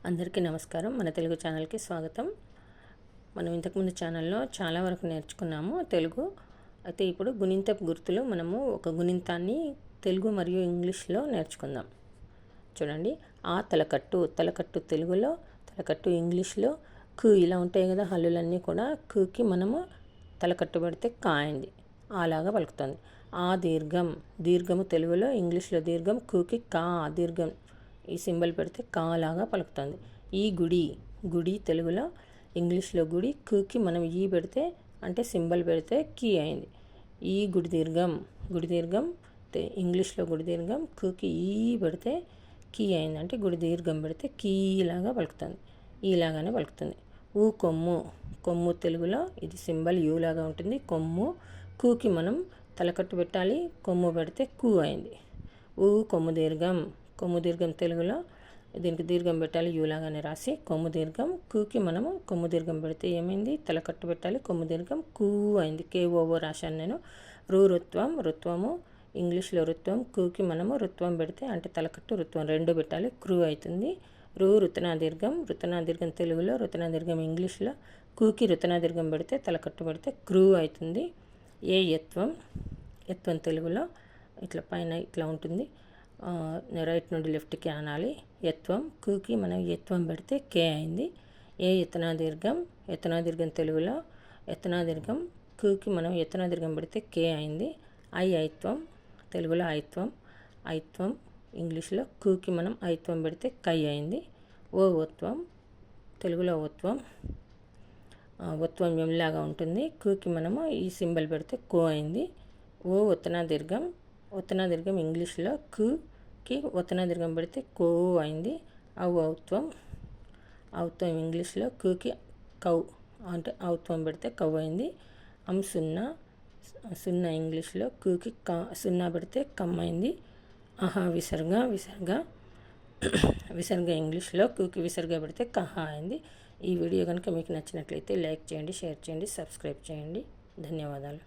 అందరికీ నమస్కారం. మన తెలుగు ఛానల్కి స్వాగతం. మనం ఇంతకుముందు ఛానల్లో చాలా వరకు నేర్చుకున్నాము తెలుగు. అయితే ఇప్పుడు గుణింతపు గుర్తులు మనము ఒక గుణింతాన్ని తెలుగు మరియు ఇంగ్లీష్లో నేర్చుకుందాం. చూడండి, ఆ తలకట్టు తెలుగులో, తలకట్టు ఇంగ్లీష్లో, కు ఇలా ఉంటాయి కదా హల్లులన్నీ కూడా. కుకి మనము తలకట్టు పెడితే కా అయింది, అలాగా పలుకుతుంది. ఆ దీర్ఘము తెలుగులో, ఇంగ్లీష్లో దీర్ఘం, కుకి కా దీర్ఘం ఈ సింబల్ పెడితే కాలాగా పలుకుతుంది. ఈ గుడి తెలుగులో, ఇంగ్లీష్లో గుడి, కుకి మనం ఈ పెడితే అంటే సింబల్ పెడితే కీ అయింది. ఈ గుడి దీర్ఘం ఇంగ్లీష్లో గుడి దీర్ఘం, కుకి ఈ పెడితే కీ అయింది అంటే గుడి దీర్ఘం పెడితే కీలాగా పలుకుతుంది, ఈలాగానే పలుకుతుంది. ఊ కొమ్ము తెలుగులో ఇది సింబల్ యూలాగా ఉంటుంది. కుకి మనం తలకట్టు పెట్టాలి, కొమ్ము పెడితే కు అయింది. ఊ కొమ్ము దీర్ఘం తెలుగులో దీనికి దీర్ఘం పెట్టాలి, యూలాగానే రాసి కొమ్ము దీర్ఘం. కుకి మనము కొమ్ము దీర్ఘం పెడితే ఏమైంది, తలకట్టు పెట్టాలి, కొమ్ము దీర్ఘం కు అయింది. కేఓఓ రాశాను నేను. రుత్వము ఇంగ్లీష్లో రుత్వం, కుకి మనము రుత్వం పెడితే అంటే తలకట్టు రుత్వం రెండు పెట్టాలి, క్రూ అవుతుంది. రుతనా దీర్ఘం తెలుగులో, రుతనా దీర్ఘం ఇంగ్లీష్లో, కుకి రుతనా దీర్ఘం పెడితే తలకట్టు పెడితే క్రూ అవుతుంది. యత్వం తెలుగులో ఇట్లా పైన ఇట్లా ఉంటుంది, రైట్ నుండి లెఫ్ట్కి అనాలి. యత్వం, కుకి మనం యత్వం పెడితే కే అయింది. యతనా దీర్ఘం తెలుగులో, యతనా దీర్ఘం, కుకి మనం యతనా దీర్ఘం పెడితే కే అయింది. ఐత్వం తెలుగులో ఐత్వం ఇంగ్లీష్లో, కుకి మనం ఐత్వం పెడితే కై అయింది. ఓత్వం తెలుగులో ఒత్వం ఎంలాగా ఉంటుంది, కుకి మనము ఈ సింబల్ పెడితే కో అయింది. ఒత్తనా దీర్ఘం ఇంగ్లీష్లో, కుకి ఒత్తనా దీర్ఘం పెడితే కో అయింది. ఔత్వం ఇంగ్లీష్లో, కుకి కౌ అంటే ఔత్వం పెడితే కౌ అయింది. సున్నా ఇంగ్లీష్లో, కుకి సున్నా పెడితే కమ్ అయింది. విసర్గ ఇంగ్లీష్లో, కుకి విసర్గ పెడితే కహ అయింది. ఈ వీడియో కనుక మీకు నచ్చినట్లయితే లైక్ చేయండి, షేర్ చేయండి, సబ్స్క్రైబ్ చేయండి. ధన్యవాదాలు.